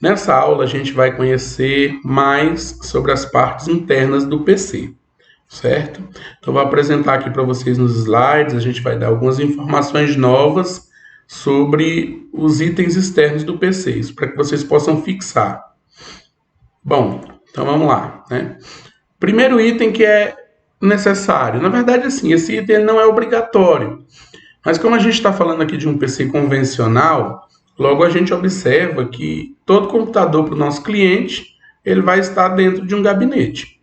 Nessa aula a gente vai conhecer mais sobre as partes internas do PC, certo? Então vou apresentar aqui para vocês nos slides, a gente vai dar algumas informações novas sobre os itens externos do PC, isso para que vocês possam fixar. Bom, então vamos lá, né? Primeiro item que é necessário, na verdade assim, esse item não é obrigatório, mas como a gente está falando aqui de um PC convencional, logo a gente observa que todo computador para o nosso cliente, ele vai estar dentro de um gabinete.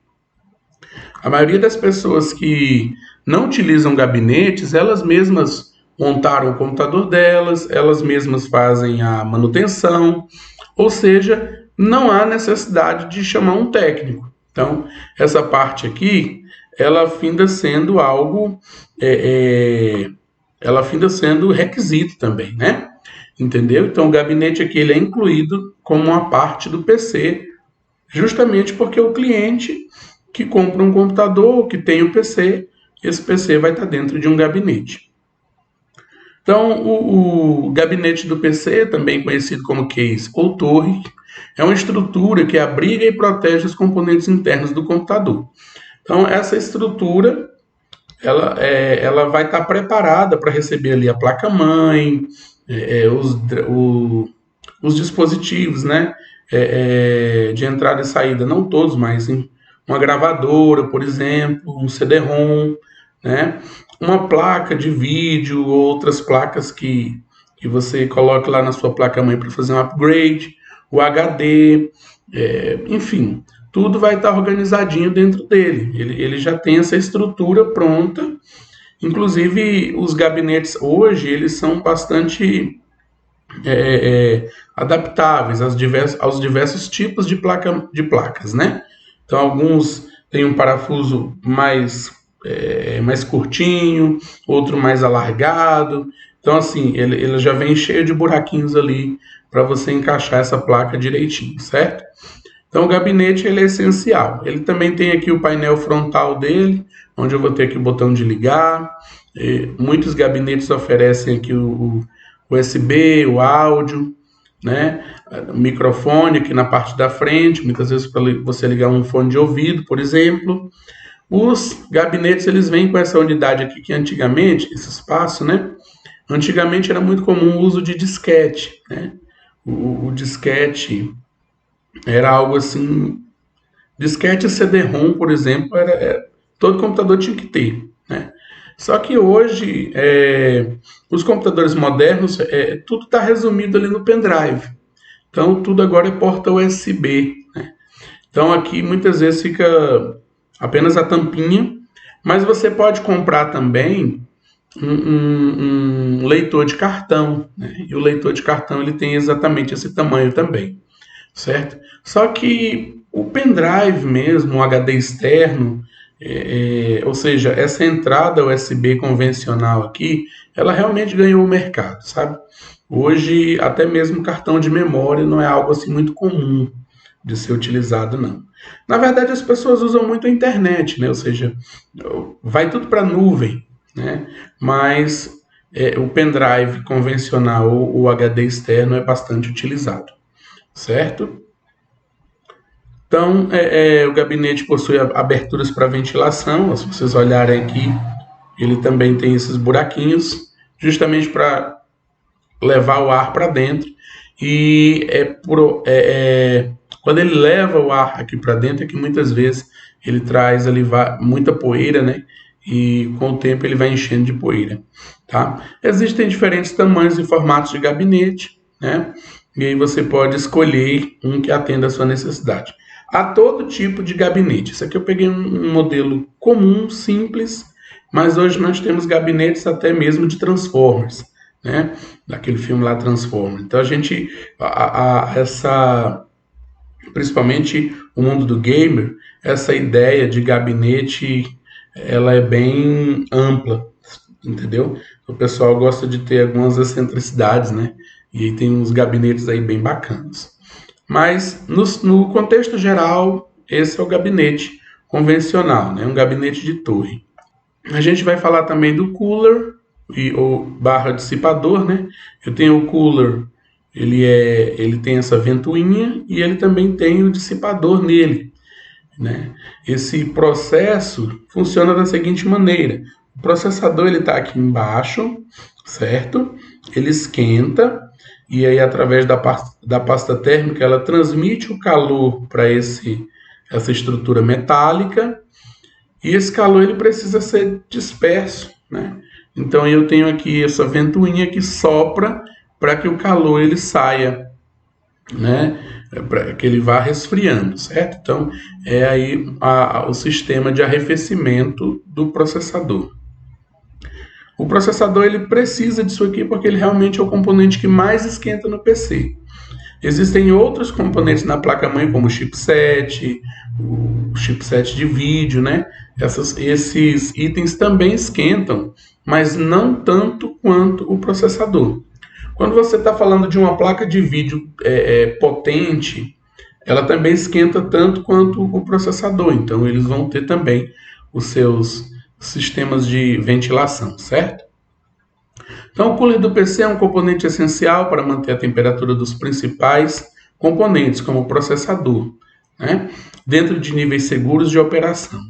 A maioria das pessoas que não utilizam gabinetes, elas mesmas montaram o computador delas, elas mesmas fazem a manutenção, ou seja, não há necessidade de chamar um técnico. Então, essa parte aqui, ela finda sendo algo, ela finda sendo requisito também, né? Entendeu? Então, o gabinete aqui ele é incluído como uma parte do PC, justamente porque o cliente que compra um computador, que tem o PC, esse PC vai estar dentro de um gabinete. Então, o gabinete do PC, também conhecido como case ou torre, é uma estrutura que abriga e protege os componentes internos do computador. Então, essa estrutura ela vai estar preparada para receber ali a placa-mãe, os dispositivos, né, de entrada e saída, não todos, mas uma gravadora, por exemplo, um CD-ROM, né, uma placa de vídeo, outras placas que você coloca lá na sua placa-mãe para fazer um upgrade, o HD, enfim, tudo vai estar organizadinho dentro dele. Ele já tem essa estrutura pronta. Inclusive, os gabinetes hoje, eles são bastante adaptáveis aos diversos tipos de placas, né? Então, alguns têm um parafuso mais curtinho, outro mais alargado. Então, assim, ele já vem cheio de buraquinhos ali para você encaixar essa placa direitinho, certo? Então, o gabinete ele é essencial. Ele também tem aqui o painel frontal dele, onde eu vou ter aqui o botão de ligar. Muitos gabinetes oferecem aqui o USB, o áudio, né? O microfone aqui na parte da frente, muitas vezes para você ligar um fone de ouvido, por exemplo. Os gabinetes eles vêm com essa unidade aqui que antigamente, esse espaço, né? Antigamente era muito comum o uso de disquete, né? O disquete era algo assim, disquete CD-ROM, por exemplo, todo computador tinha que ter, né? Só que hoje, os computadores modernos, tudo está resumido ali no pendrive. Então, tudo agora é porta USB, né? Então, aqui muitas vezes fica apenas a tampinha, mas você pode comprar também um leitor de cartão, né? E o leitor de cartão ele tem exatamente esse tamanho também, certo? Só que o pendrive mesmo, o HD externo, ou seja, essa entrada USB convencional aqui, ela realmente ganhou o mercado, sabe? Hoje, até mesmo cartão de memória não é algo assim muito comum de ser utilizado, não. Na verdade, as pessoas usam muito a internet, né? Ou seja, vai tudo para a nuvem, né? Mas o pendrive convencional ou o HD externo é bastante utilizado, certo? Então, o gabinete possui aberturas para ventilação. Se vocês olharem aqui, ele também tem esses buraquinhos, justamente para levar o ar para dentro. E quando ele leva o ar aqui para dentro, é que muitas vezes ele traz ali muita poeira, né? E com o tempo ele vai enchendo de poeira, tá? Existem diferentes tamanhos e formatos de gabinete, né? E aí você pode escolher um que atenda a sua necessidade. Há todo tipo de gabinete. Isso aqui eu peguei um modelo comum, simples, mas hoje nós temos gabinetes até mesmo de Transformers, né? Daquele filme lá Transformers. Então a gente, principalmente o mundo do gamer, essa ideia de gabinete, ela é bem ampla, entendeu? O pessoal gosta de ter algumas excentricidades, né? E aí tem uns gabinetes aí bem bacanas. Mas no contexto geral, esse é o gabinete convencional, né? Um gabinete de torre. A gente vai falar também do cooler ou barra dissipador, né? Eu tenho o cooler ele tem essa ventoinha e ele também tem o dissipador nele, né? Esse processo funciona da seguinte maneira: o processador ele está aqui embaixo, certo? Ele esquenta e aí através da pasta térmica ela transmite o calor para essa estrutura metálica e esse calor ele precisa ser disperso, né? Então eu tenho aqui essa ventoinha que sopra para que o calor ele saia, né? Para que ele vá resfriando, certo? Então é aí o sistema de arrefecimento do processador. O processador ele precisa disso aqui porque ele realmente é o componente que mais esquenta no PC. Existem outros componentes na placa-mãe, como o chipset de vídeo, né? Esses itens também esquentam, mas não tanto quanto o processador. Quando você está falando de uma placa de vídeo potente, ela também esquenta tanto quanto o processador. Então, eles vão ter também os seus sistemas de ventilação, certo? Então, o cooler do PC é um componente essencial para manter a temperatura dos principais componentes, como o processador, né, dentro de níveis seguros de operação.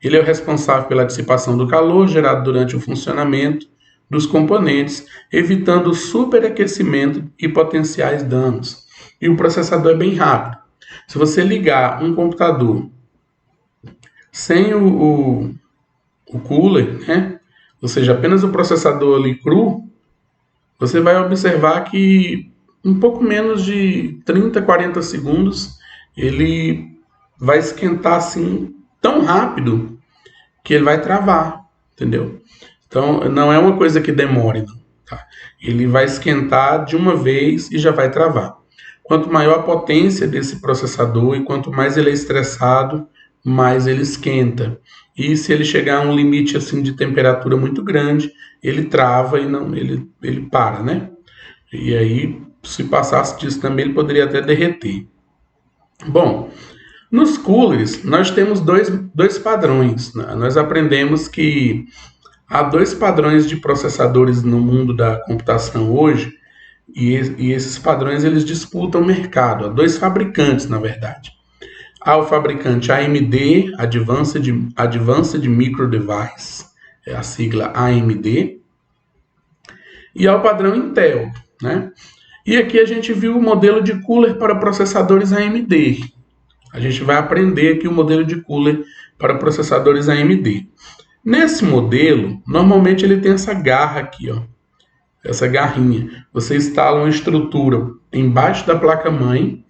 Ele é o responsável pela dissipação do calor gerado durante o funcionamento dos componentes, evitando o superaquecimento e potenciais danos. E o processador é bem rápido. Se você ligar um computador sem o cooler, né, ou seja, apenas o processador ali cru, você vai observar que em pouco menos de 30, 40 segundos ele vai esquentar assim tão rápido que ele vai travar, entendeu? Então não é uma coisa que demore, não, tá? Ele vai esquentar de uma vez e já vai travar. Quanto maior a potência desse processador e quanto mais ele é estressado, mais ele esquenta. E se ele chegar a um limite assim de temperatura muito grande, ele trava e não ele para, né? E aí, se passasse disso também, ele poderia até derreter. Bom, nos coolers nós temos dois padrões, né? Nós aprendemos que há dois padrões de processadores no mundo da computação hoje, e esses padrões eles disputam o mercado. Há dois fabricantes, na verdade. Há o fabricante AMD, Advanced Micro Device, é a sigla AMD, e há o padrão Intel, né? E aqui a gente viu o modelo de cooler para processadores AMD. A gente vai aprender aqui o modelo de cooler para processadores AMD. Nesse modelo, normalmente ele tem essa garra aqui, ó, essa garrinha. Você instala uma estrutura embaixo da placa-mãe,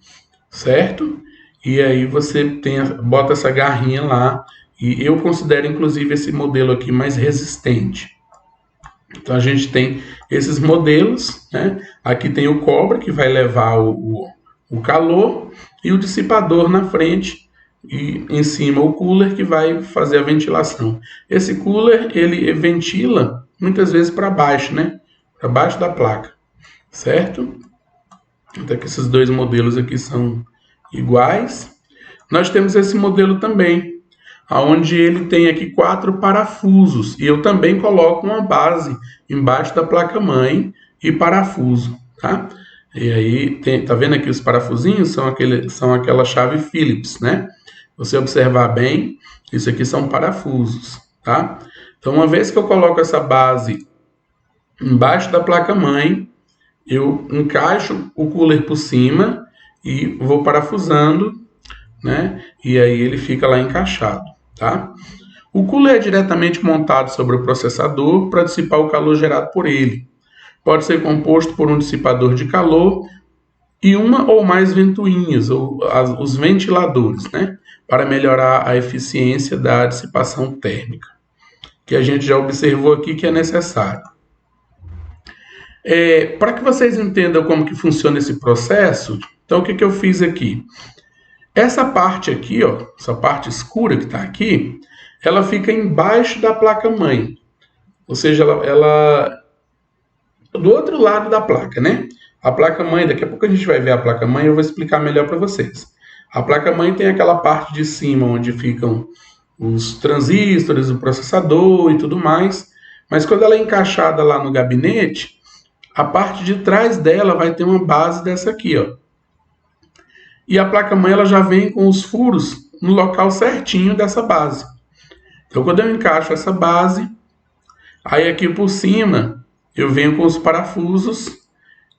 certo? E aí você bota essa garrinha lá, e eu considero inclusive esse modelo aqui mais resistente. Então a gente tem esses modelos, né? Aqui tem o cobre que vai levar o calor e o dissipador na frente e em cima o cooler que vai fazer a ventilação. Esse cooler ele ventila muitas vezes para baixo, né? Para baixo da placa, certo? Então que esses dois modelos aqui são iguais. Nós temos esse modelo também, onde ele tem aqui 4 parafusos, e eu também coloco uma base embaixo da placa-mãe e parafuso, tá? E aí, tá vendo aqui os parafusinhos? São aquela chave Phillips, né? Você observar bem, isso aqui são parafusos, tá? Então, uma vez que eu coloco essa base embaixo da placa-mãe, eu encaixo o cooler por cima e vou parafusando, né? E aí ele fica lá encaixado, tá? O cooler é diretamente montado sobre o processador para dissipar o calor gerado por ele. Pode ser composto por um dissipador de calor e uma ou mais ventoinhas, os ventiladores, né? Para melhorar a eficiência da dissipação térmica, que a gente já observou aqui que é necessário. Para que vocês entendam como que funciona esse processo, então o que eu fiz aqui? Essa parte aqui, ó, essa parte escura que está aqui, ela fica embaixo da placa-mãe. Ou seja, ela do outro lado da placa, né? A placa-mãe, daqui a pouco a gente vai ver a placa-mãe, eu vou explicar melhor para vocês. A placa-mãe tem aquela parte de cima onde ficam os transistores, o processador e tudo mais. Mas quando ela é encaixada lá no gabinete, a parte de trás dela vai ter uma base dessa aqui, ó. E a placa-mãe ela já vem com os furos no local certinho dessa base. Então, quando eu encaixo essa base, aí aqui por cima eu venho com os parafusos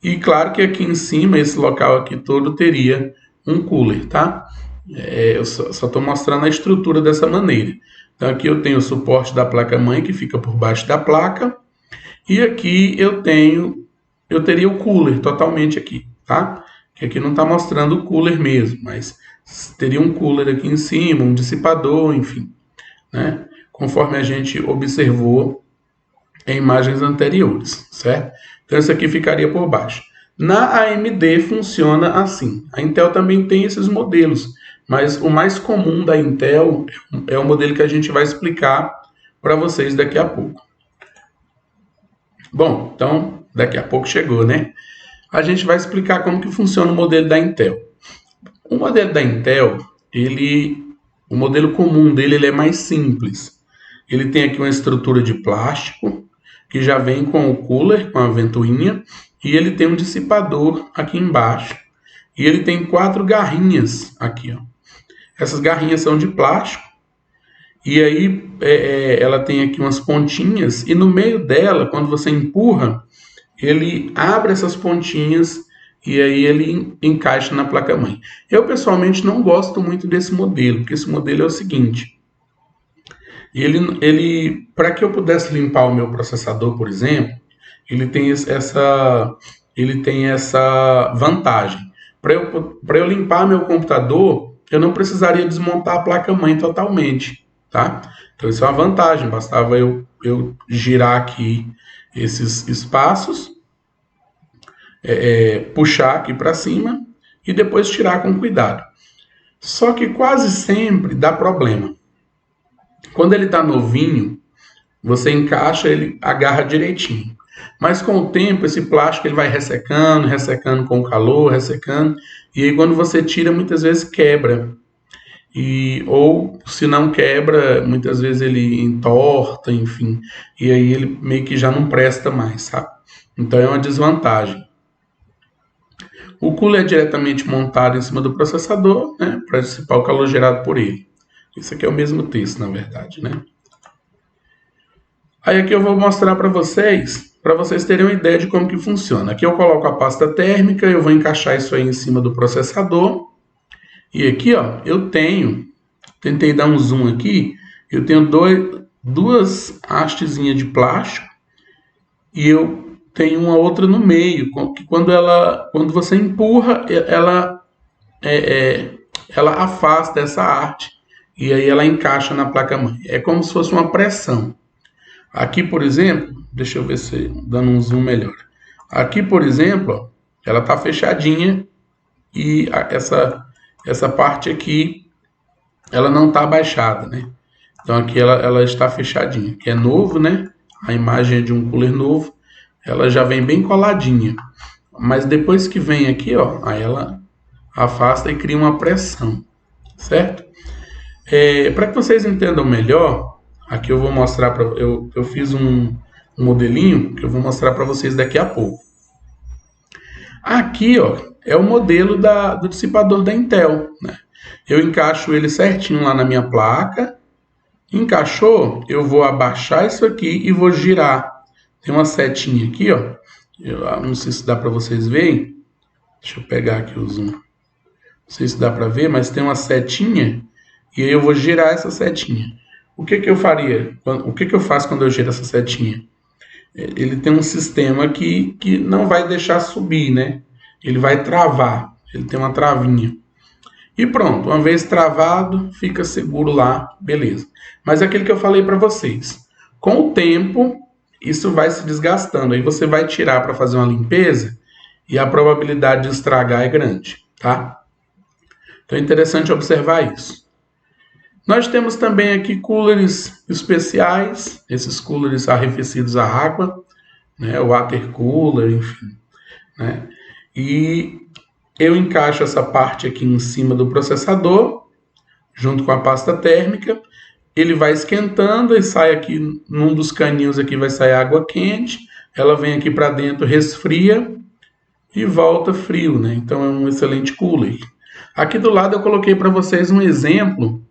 e claro que aqui em cima, esse local aqui todo teria um cooler, tá? Eu só estou mostrando a estrutura dessa maneira. Então aqui eu tenho o suporte da placa-mãe que fica por baixo da placa e aqui eu teria o cooler totalmente aqui, tá? Que aqui não está mostrando o cooler mesmo, mas teria um cooler aqui em cima, um dissipador, enfim, né? Conforme a gente observou em imagens anteriores, certo? Então isso aqui ficaria por baixo. Na AMD funciona assim. A Intel também tem esses modelos, mas o mais comum da Intel é o modelo que a gente vai explicar para vocês daqui a pouco. Bom, então daqui a pouco chegou, né? A gente vai explicar como que funciona o modelo da Intel. O modelo da Intel, o modelo comum dele ele é mais simples. Ele tem aqui uma estrutura de plástico, que já vem com o cooler, com a ventoinha, e ele tem um dissipador aqui embaixo. E ele tem 4 garrinhas aqui, ó. Essas garrinhas são de plástico, e aí ela tem aqui umas pontinhas, e no meio dela, quando você empurra, ele abre essas pontinhas, e aí ele encaixa na placa-mãe. Eu, pessoalmente, não gosto muito desse modelo, porque esse modelo é o seguinte... Para que eu pudesse limpar o meu processador, por exemplo, ele tem essa vantagem. Para eu limpar meu computador, eu não precisaria desmontar a placa-mãe totalmente, tá? Então isso é uma vantagem, bastava eu girar aqui esses espaços, puxar aqui para cima e depois tirar com cuidado. Só que quase sempre dá problema. Quando ele está novinho, você encaixa, ele agarra direitinho. Mas com o tempo, esse plástico ele vai ressecando, ressecando com o calor, ressecando. E aí quando você tira, muitas vezes quebra. Ou se não quebra, muitas vezes ele entorta, enfim. E aí ele meio que já não presta mais, sabe? Então é uma desvantagem. O cooler é diretamente montado em cima do processador, né, para dissipar o calor gerado por ele. Isso aqui é o mesmo texto, na verdade, né? Aí aqui eu vou mostrar para vocês terem uma ideia de como que funciona. Aqui eu coloco a pasta térmica, eu vou encaixar isso aí em cima do processador. E aqui, ó, tentei dar um zoom aqui, eu tenho duas hastezinhas de plástico e eu tenho uma outra no meio, que quando você empurra, ela afasta essa haste. E aí ela encaixa na placa-mãe. É como se fosse uma pressão. Aqui, por exemplo, deixa eu ver se dando um zoom melhor. Aqui, por exemplo, ó, ela está fechadinha e essa parte aqui, ela não está abaixada, né? Então aqui ela está fechadinha, que é novo, né? A imagem é de um cooler novo, ela já vem bem coladinha. Mas depois que vem aqui, ó, aí ela afasta e cria uma pressão, certo? Para que vocês entendam melhor, aqui eu vou mostrar eu fiz um modelinho que eu vou mostrar para vocês daqui a pouco. Aqui, ó, é o modelo do dissipador da Intel, né? Eu encaixo ele certinho lá na minha placa. Encaixou, eu vou abaixar isso aqui e vou girar. Tem uma setinha aqui, ó. Eu não sei se dá para vocês verem. Deixa eu pegar aqui o zoom. Não sei se dá para ver, mas tem uma setinha. E aí eu vou girar essa setinha. O que eu faria? O que eu faço quando eu giro essa setinha? Ele tem um sistema que não vai deixar subir, né? Ele vai travar. Ele tem uma travinha. E pronto, uma vez travado, fica seguro lá, beleza. Mas é aquilo que eu falei para vocês. Com o tempo, isso vai se desgastando. Aí você vai tirar para fazer uma limpeza e a probabilidade de estragar é grande, tá? Então é interessante observar isso. Nós temos também aqui coolers especiais, esses coolers arrefecidos a água, né, o water cooler, enfim, né? E eu encaixo essa parte aqui em cima do processador, junto com a pasta térmica, ele vai esquentando e sai aqui, num dos caninhos aqui vai sair água quente, ela vem aqui para dentro, resfria e volta frio, né? Então é um excelente cooler. Aqui do lado eu coloquei para vocês um exemplo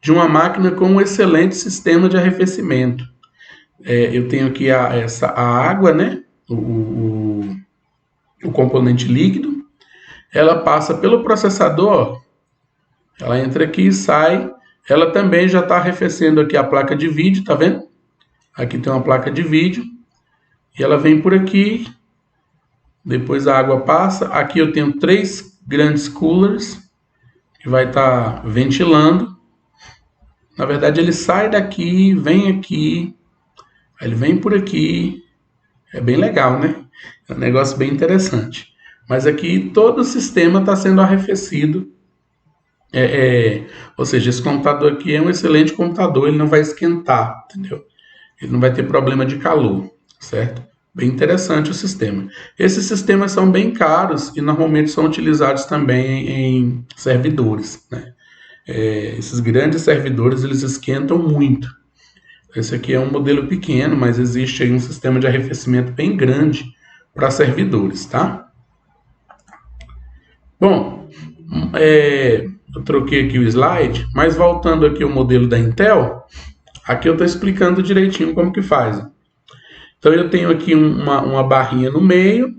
de uma máquina com um excelente sistema de arrefecimento. Eu tenho aqui a água, né? O componente líquido. Ela passa pelo processador, ela entra aqui e sai. Ela também já está arrefecendo aqui a placa de vídeo, tá vendo? Aqui tem uma placa de vídeo. E ela vem por aqui. Depois a água passa. Aqui eu tenho 3 grandes coolers que vai estar ventilando. Na verdade, ele sai daqui, vem aqui, ele vem por aqui. É bem legal, né? É um negócio bem interessante. Mas aqui todo o sistema está sendo arrefecido. Ou seja, esse computador aqui é um excelente computador, ele não vai esquentar, entendeu? Ele não vai ter problema de calor, certo? Bem interessante o sistema. Esses sistemas são bem caros e normalmente são utilizados também em servidores, né? Esses grandes servidores, eles esquentam muito. Esse aqui é um modelo pequeno, mas existe aí um sistema de arrefecimento bem grande para servidores, tá? Bom, eu troquei aqui o slide, mas voltando aqui ao modelo da Intel, aqui eu estou explicando direitinho como que faz. Então eu tenho aqui uma barrinha no meio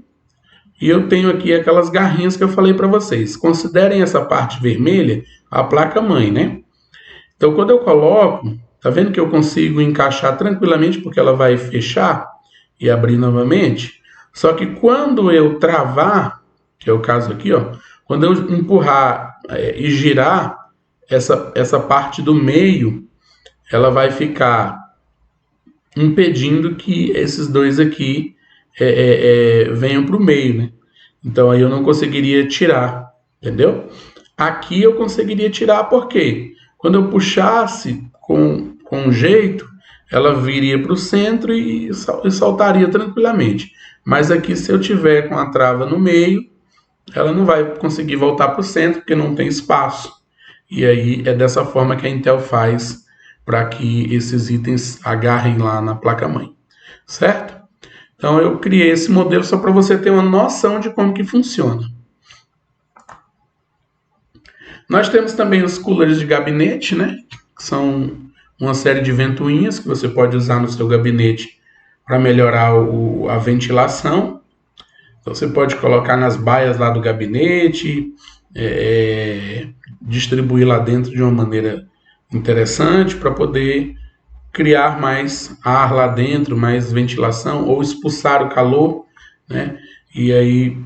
e eu tenho aqui aquelas garrinhas que eu falei para vocês. Considerem essa parte vermelha a placa-mãe, né? Então quando eu coloco, tá vendo que eu consigo encaixar tranquilamente porque ela vai fechar e abrir novamente? Só que quando eu travar, que é o caso aqui, ó, quando eu empurrar e girar essa parte do meio, ela vai ficar impedindo que esses dois aqui venham para o meio, né? Então aí eu não conseguiria tirar, entendeu? Aqui eu conseguiria tirar porque quando eu puxasse com jeito, ela viria para o centro e soltaria tranquilamente. Mas aqui se eu tiver com a trava no meio, ela não vai conseguir voltar para o centro porque não tem espaço. E aí é dessa forma que a Intel faz para que esses itens agarrem lá na placa-mãe, certo? Então eu criei esse modelo só para você ter uma noção de como que funciona. Nós temos também os coolers de gabinete, né? Que são uma série de ventoinhas que você pode usar no seu gabinete para melhorar a ventilação. Então você pode colocar nas baias lá do gabinete, distribuir lá dentro de uma maneira interessante para poder criar mais ar lá dentro, mais ventilação ou expulsar o calor, né? E aí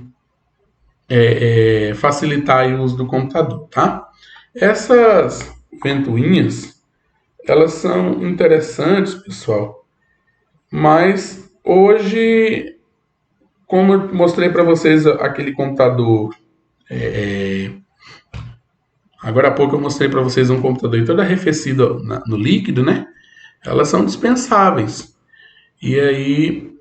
facilitar o uso do computador, tá? Essas ventoinhas, elas são interessantes, pessoal, mas hoje, como eu mostrei para vocês aquele computador, agora há pouco eu mostrei para vocês um computador todo arrefecido no líquido, né? Elas são dispensáveis. E aí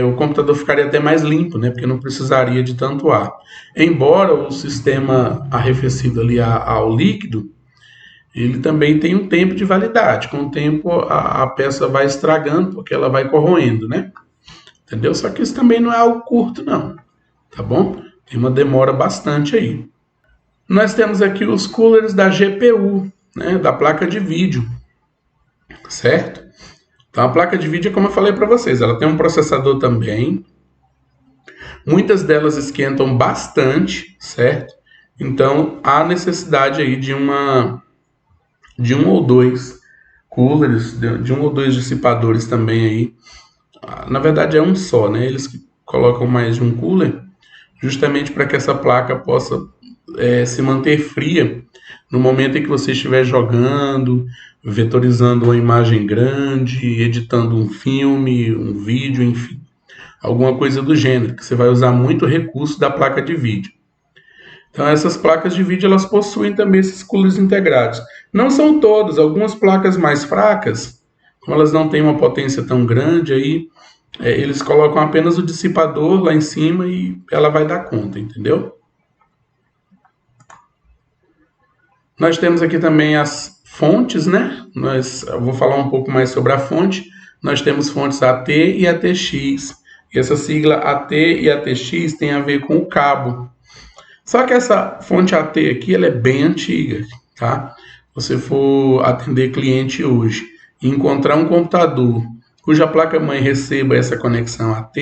o computador ficaria até mais limpo, né? Porque não precisaria de tanto ar. Embora o sistema arrefecido ali ao líquido, ele também tem um tempo de validade. Com o tempo a peça vai estragando, porque ela vai corroendo, né? Entendeu? Só que isso também não é algo curto, não. Tá bom? Tem uma demora bastante aí. Nós temos aqui os coolers da GPU, né? Da placa de vídeo. Certo? Então a placa de vídeo, como eu falei para vocês, ela tem um processador também. Muitas delas esquentam bastante, certo? Então há necessidade aí de um ou dois coolers, de um ou dois dissipadores também aí. Na verdade é um só, né? Eles colocam mais de um cooler justamente para que essa placa possa se manter fria no momento em que você estiver jogando, vetorizando uma imagem grande, editando um filme, um vídeo, enfim, alguma coisa do gênero, que você vai usar muito recurso da placa de vídeo. Então essas placas de vídeo, elas possuem também esses coolers integrados. Não são todas, algumas placas mais fracas, como elas não têm uma potência tão grande, aí eles colocam apenas o dissipador lá em cima e ela vai dar conta, entendeu? Nós temos aqui também as fontes, né? Eu vou falar um pouco mais sobre a fonte. nós temos fontes AT e ATX. E essa sigla AT e ATX tem a ver com o cabo. Só que essa fonte AT aqui, ela é bem antiga, tá? Se você for atender cliente hoje e encontrar um computador cuja placa-mãe receba essa conexão AT,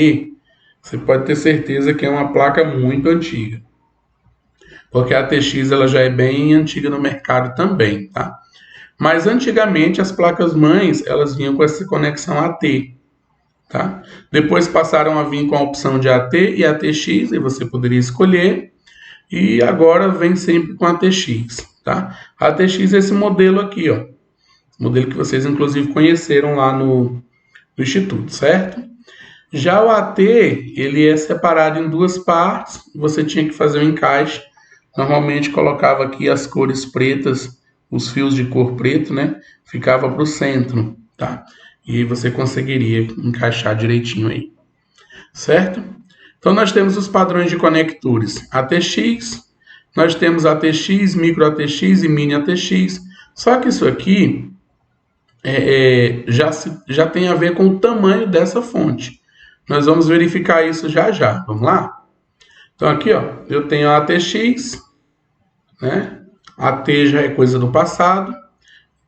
você pode ter certeza que é uma placa muito antiga. Porque a ATX ela já é bem antiga no mercado também, tá? Mas antigamente as placas-mães, elas vinham com essa conexão AT, tá? Depois passaram a vir com a opção de AT e ATX, e você poderia escolher, e agora vem sempre com a ATX, tá? A ATX é esse modelo aqui, ó. Modelo que vocês inclusive conheceram lá no Instituto, certo? Já o AT, ele é separado em duas partes, você tinha que fazer o encaixe. Normalmente colocava aqui as cores pretas, os fios de cor preto, né? Ficava para o centro, tá? E você conseguiria encaixar direitinho aí, certo? Então nós temos os padrões de conectores ATX, nós temos ATX, micro ATX e mini ATX. Só que isso aqui já tem a ver com o tamanho dessa fonte. Nós vamos verificar isso já já. Vamos lá? Então aqui, ó, eu tenho a ATX, né? AT já é coisa do passado.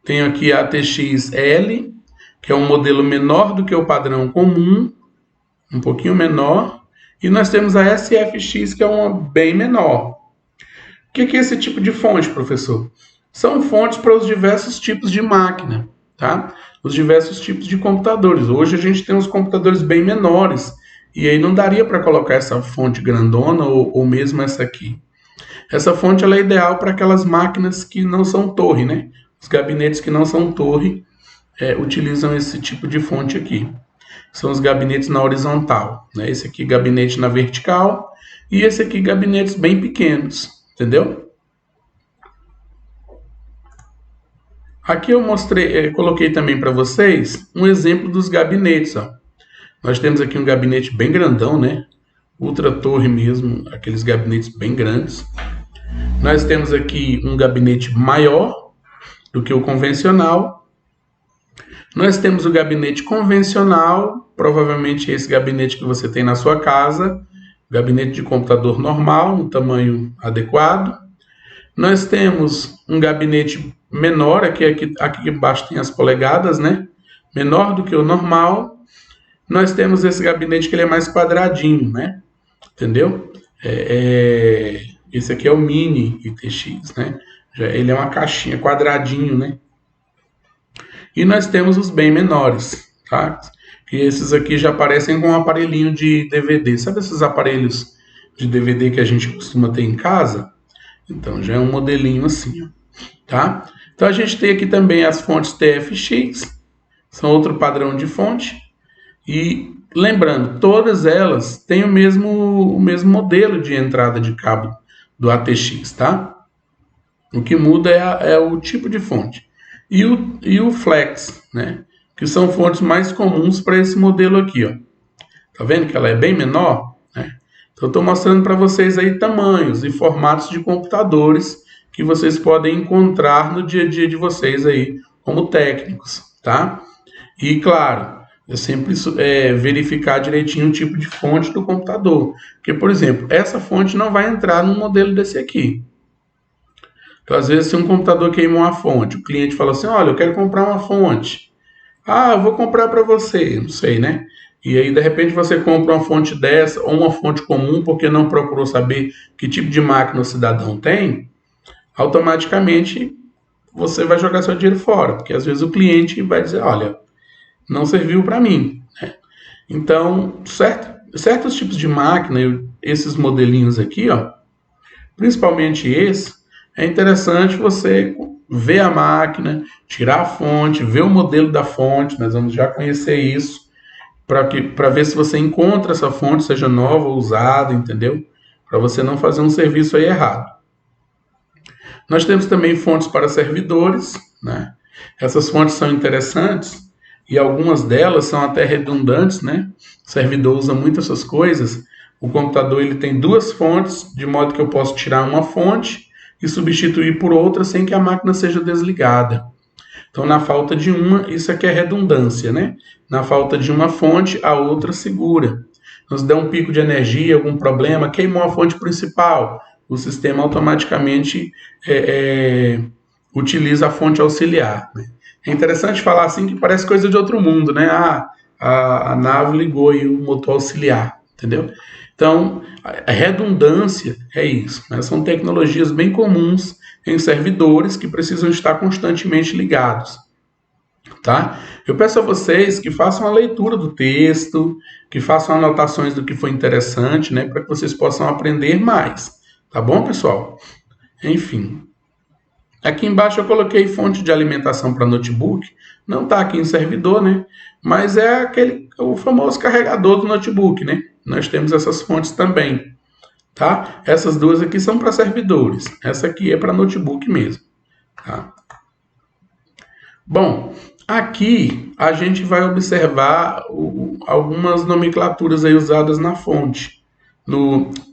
Tenho aqui a ATX-L, que é um modelo menor do que o padrão comum, um pouquinho menor. E nós temos a SFX, que é uma bem menor. O que é esse tipo de fonte, professor? São fontes para os diversos tipos de máquina, tá? Os diversos tipos de computadores. Hoje a gente tem uns computadores bem menores, e aí não daria para colocar essa fonte grandona ou mesmo essa aqui. Essa fonte ela é ideal para aquelas máquinas que não são torre, né? Os gabinetes que não são torre utilizam esse tipo de fonte aqui. São os gabinetes na horizontal, né? Esse aqui gabinete na vertical e esse aqui gabinetes bem pequenos, entendeu? Aqui eu coloquei também para vocês um exemplo dos gabinetes, ó. Nós temos aqui um gabinete bem grandão, né? Ultra torre mesmo, aqueles gabinetes bem grandes. Nós temos aqui um gabinete maior do que o convencional. Nós temos o gabinete convencional, provavelmente esse gabinete que você tem na sua casa, gabinete de computador normal, um tamanho adequado. Nós temos um gabinete menor, aqui embaixo tem as polegadas, né? Menor do que o normal. Nós temos esse gabinete que ele é mais quadradinho, né? Entendeu? Esse aqui é o mini ITX, né? Ele é uma caixinha, quadradinho, né? E nós temos os bem menores, tá? Que esses aqui já aparecem com um aparelhinho de DVD. Sabe esses aparelhos de DVD que a gente costuma ter em casa? Então, já é um modelinho assim, ó, tá? Então, a gente tem aqui também as fontes TFX, são outro padrão de fonte. E, lembrando, todas elas têm o mesmo modelo de entrada de cabo do ATX, tá? O que muda é o tipo de fonte. E o Flex, né? Que são fontes mais comuns para esse modelo aqui, ó. Tá vendo que ela é bem menor, né? Então, eu estou mostrando para vocês aí tamanhos e formatos de computadores que vocês podem encontrar no dia a dia de vocês aí como técnicos, tá? E, claro, é sempre verificar direitinho o tipo de fonte do computador. Porque, por exemplo, essa fonte não vai entrar num modelo desse aqui. Então, às vezes, se um computador queima uma fonte, o cliente fala assim, olha, eu quero comprar uma fonte. Ah, eu vou comprar para você, não sei, né? E aí, de repente, você compra uma fonte dessa ou uma fonte comum porque não procurou saber que tipo de máquina o cidadão tem, automaticamente você vai jogar seu dinheiro fora, porque às vezes o cliente vai dizer, olha, não serviu para mim, né? Então, certos tipos de máquina, esses modelinhos aqui, ó, principalmente esse, é interessante você ver a máquina, tirar a fonte, ver o modelo da fonte, nós vamos já conhecer isso, para ver se você encontra essa fonte, seja nova ou usada, entendeu? Para você não fazer um serviço aí errado. Nós temos também fontes para servidores, né? Essas fontes são interessantes e algumas delas são até redundantes, né? O servidor usa muito essas coisas. O computador ele tem duas fontes, de modo que eu posso tirar uma fonte e substituir por outra sem que a máquina seja desligada. Então, na falta de uma, isso aqui é redundância, né? Na falta de uma fonte, a outra segura. Então, se der um pico de energia, algum problema, queimou a fonte principal, o sistema automaticamente utiliza a fonte auxiliar, né? É interessante falar assim que parece coisa de outro mundo, né? A nave ligou e o motor auxiliar, entendeu? Então, a redundância é isso, né? São tecnologias bem comuns em servidores que precisam estar constantemente ligados, tá? Eu peço a vocês que façam a leitura do texto, que façam anotações do que foi interessante, né? Para que vocês possam aprender mais, tá bom, pessoal? Enfim. Aqui embaixo eu coloquei fonte de alimentação para notebook. Não está aqui em servidor, né? Mas é o famoso carregador do notebook, né? Nós temos essas fontes também, tá? Essas duas aqui são para servidores. Essa aqui é para notebook mesmo, tá? Bom, aqui a gente vai observar algumas nomenclaturas aí usadas na fonte.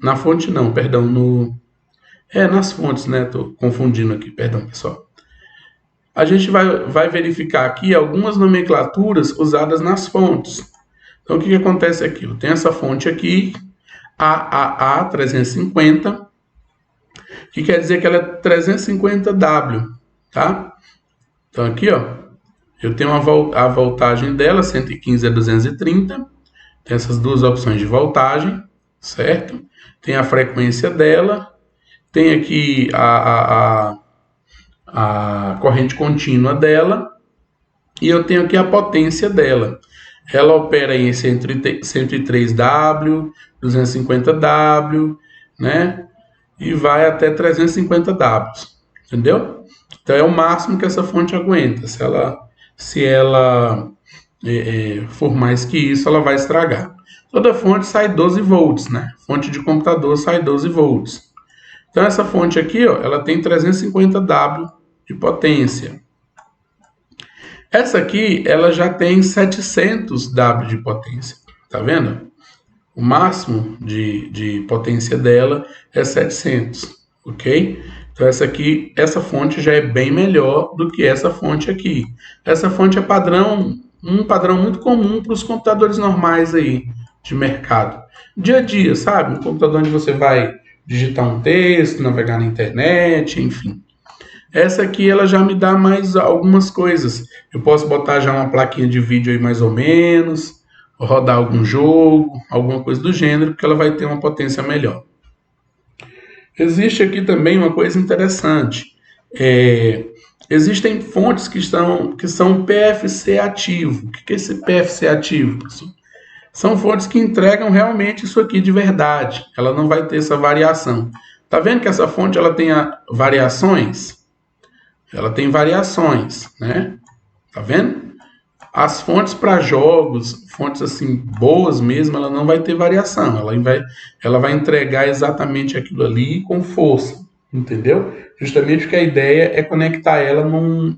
Na fonte não, perdão, nas fontes, né? Tô confundindo aqui, perdão, pessoal. A gente vai verificar aqui algumas nomenclaturas usadas nas fontes. Então, o que acontece aqui? Eu tenho essa fonte aqui, AAA 350, que quer dizer que ela é 350W, tá? Então, aqui, ó, eu tenho a voltagem dela, 115 a 230, tem essas duas opções de voltagem, certo? Tem a frequência dela, tem aqui a corrente contínua dela e eu tenho aqui a potência dela. Ela opera em 103W, 250W, né? E vai até 350W, entendeu? Então é o máximo que essa fonte aguenta. Se ela for mais que isso, ela vai estragar. Toda fonte sai 12 volts, né? Fonte de computador sai 12 volts. Então, essa fonte aqui, ó, ela tem 350W de potência. Essa aqui, ela já tem 700W de potência. Tá vendo? O máximo de potência dela é 700, ok? Então, essa fonte já é bem melhor do que essa fonte aqui. Essa fonte é um padrão muito comum para os computadores normais aí de mercado. Dia a dia, sabe? Um computador onde você vai digitar um texto, navegar na internet, enfim. Essa aqui ela já me dá mais algumas coisas. Eu posso botar já uma plaquinha de vídeo aí mais ou menos, rodar algum jogo, alguma coisa do gênero, porque ela vai ter uma potência melhor. Existe aqui também uma coisa interessante. Existem fontes que são PFC ativo. O que é esse PFC ativo, pessoal? São fontes que entregam realmente isso aqui de verdade. Ela não vai ter essa variação. Tá vendo que essa fonte ela tem variações? Ela tem variações, né? Tá vendo? As fontes para jogos, fontes assim boas mesmo, ela não vai ter variação. Ela vai entregar exatamente aquilo ali com força, entendeu? Justamente porque a ideia é conectar ela num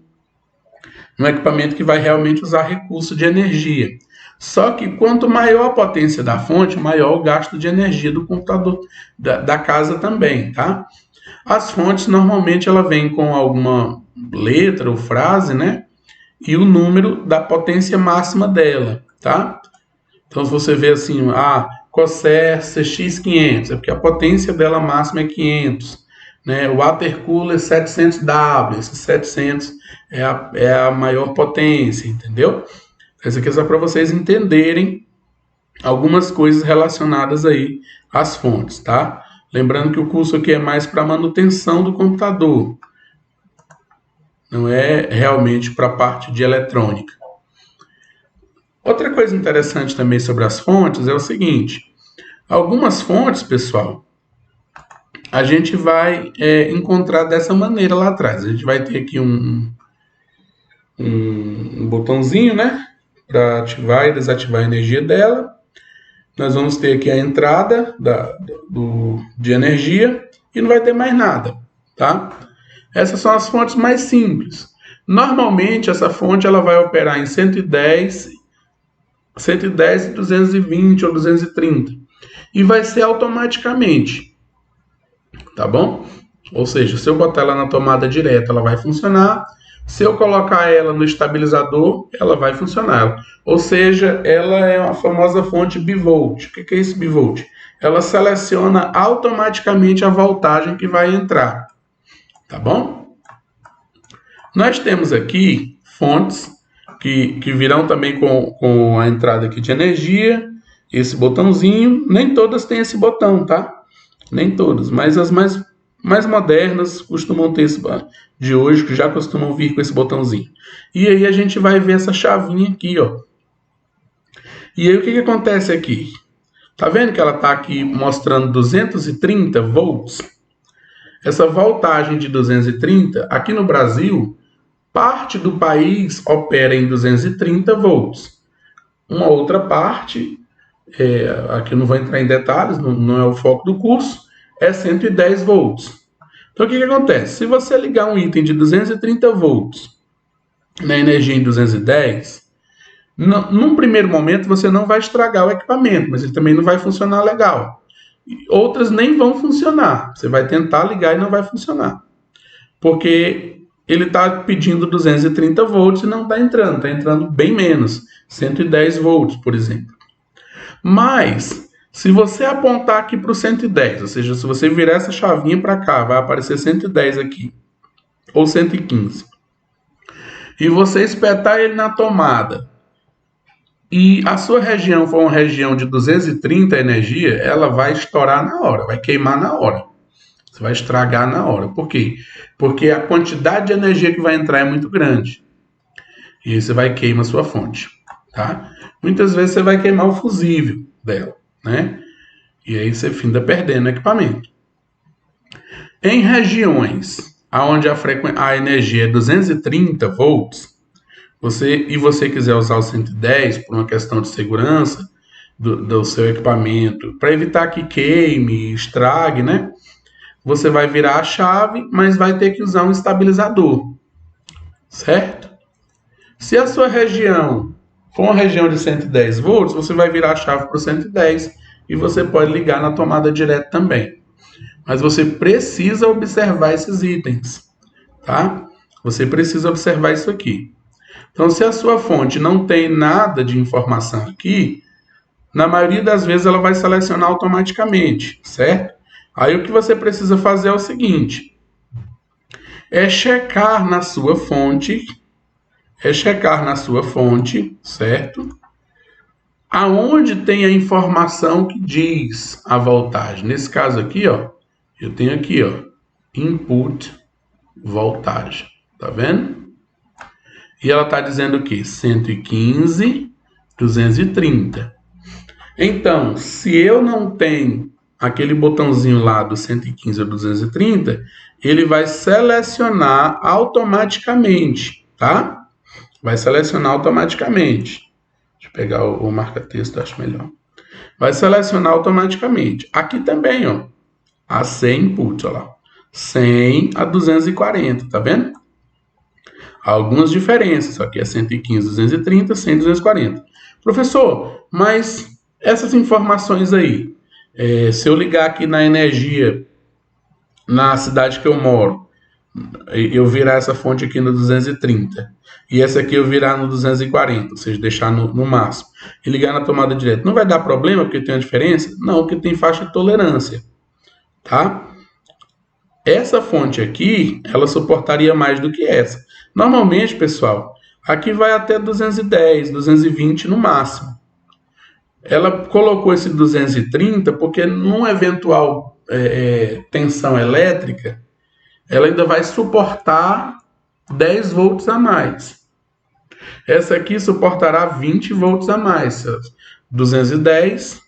equipamento que vai realmente usar recurso de energia. Só que quanto maior a potência da fonte, maior o gasto de energia do computador, da casa também, tá? As fontes, normalmente, ela vem com alguma letra ou frase, né? E o número da potência máxima dela, tá? Então, se você vê assim, Corsair CX500, é porque a potência dela máxima é 500, né? O Watercooler 700W, esse 700 é a maior potência, entendeu? Isso aqui é só para vocês entenderem algumas coisas relacionadas aí às fontes, tá? Lembrando que o curso aqui é mais para manutenção do computador, não é realmente para a parte de eletrônica. Outra coisa interessante também sobre as fontes é o seguinte: algumas fontes, pessoal, a gente vai encontrar dessa maneira lá atrás. A gente vai ter aqui um botãozinho, né? Para ativar e desativar a energia dela. Nós vamos ter aqui a entrada de energia e não vai ter mais nada, tá? Essas são as fontes mais simples. Normalmente, essa fonte ela vai operar em 110, 220 ou 230. E vai ser automaticamente, tá bom? Ou seja, se eu botar ela na tomada direta, ela vai funcionar. Se eu colocar ela no estabilizador, ela vai funcionar. Ou seja, ela é uma famosa fonte bivolt. O que é isso bivolt? Ela seleciona automaticamente a voltagem que vai entrar. Tá bom? Nós temos aqui fontes que virão também com a entrada aqui de energia. Esse botãozinho. Nem todas têm esse botão, tá? Nem todas, mas as mais modernas costumam ter esse de hoje, que já costumam vir com esse botãozinho. E aí a gente vai ver essa chavinha aqui, ó. E aí o que acontece aqui? Tá vendo que ela tá aqui mostrando 230 volts? Essa voltagem de 230, aqui no Brasil, parte do país opera em 230 volts. Uma outra parte, aqui eu não vou entrar em detalhes, não é o foco do curso, é 110 volts. Então, o que acontece? Se você ligar um item de 230 volts na energia em 210, num primeiro momento você não vai estragar o equipamento, mas ele também não vai funcionar legal. Outras nem vão funcionar. Você vai tentar ligar e não vai funcionar. Porque ele está pedindo 230 volts e não está entrando bem menos, 110 volts, por exemplo. Mas, se você apontar aqui para o 110, ou seja, se você virar essa chavinha para cá, vai aparecer 110 aqui, ou 115. E você espetar ele na tomada, e a sua região for uma região de 230 energia, ela vai estourar na hora, vai queimar na hora. Você vai estragar na hora. Por quê? Porque a quantidade de energia que vai entrar é muito grande. E aí você vai queimar a sua fonte. Tá? Muitas vezes você vai queimar o fusível dela, né? E aí você finda perdendo o equipamento. Em regiões onde a energia é 230 volts, você quiser usar o 110 por uma questão de segurança do seu equipamento, para evitar que queime, estrague, né? Você vai virar a chave, mas vai ter que usar um estabilizador, certo? Se a sua região for uma região de 110 volts, você vai virar a chave para o 110 e você pode ligar na tomada direta também. Mas você precisa observar esses itens, tá? Você precisa observar isso aqui. Então, se a sua fonte não tem nada de informação aqui, na maioria das vezes ela vai selecionar automaticamente, certo? Aí o que você precisa fazer é o seguinte: é checar na sua fonte, certo? Aonde tem a informação que diz a voltagem. Nesse caso aqui, ó, eu tenho aqui, ó, input voltagem, tá vendo? E ela está dizendo o quê? 115, 230. Então, se eu não tenho aquele botãozinho lá do 115 ou 230, ele vai selecionar automaticamente, tá? Vai selecionar automaticamente. Deixa eu pegar o marca-texto, acho melhor. Vai selecionar automaticamente. Aqui também, ó, a 100 input, ó lá. 100 a 240, tá vendo? Algumas diferenças, aqui é 115, 230, 100, 240. Professor, mas essas informações aí, se eu ligar aqui na energia, na cidade que eu moro, eu virar essa fonte aqui no 230, e essa aqui eu virar no 240, ou seja, deixar no máximo, e ligar na tomada direta, não vai dar problema porque tem uma diferença? Não, porque tem faixa de tolerância, tá? Essa fonte aqui, ela suportaria mais do que essa. Normalmente, pessoal, aqui vai até 210, 220 no máximo. Ela colocou esse 230 porque numa eventual tensão elétrica, ela ainda vai suportar 10 volts a mais. Essa aqui suportará 20 volts a mais. 210,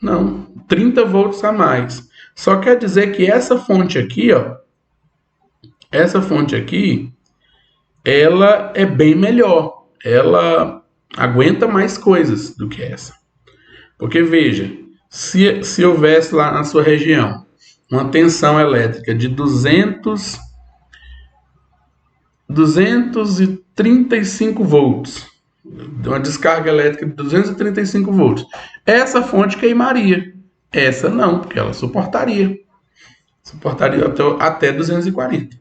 não, 30 volts a mais. Só quer dizer que essa fonte aqui, ó, ela é bem melhor. Ela aguenta mais coisas do que essa. Porque, veja, se houvesse lá na sua região uma tensão elétrica de 235 volts, uma descarga elétrica de 235 volts, essa fonte queimaria. Essa não, porque ela suportaria até 240.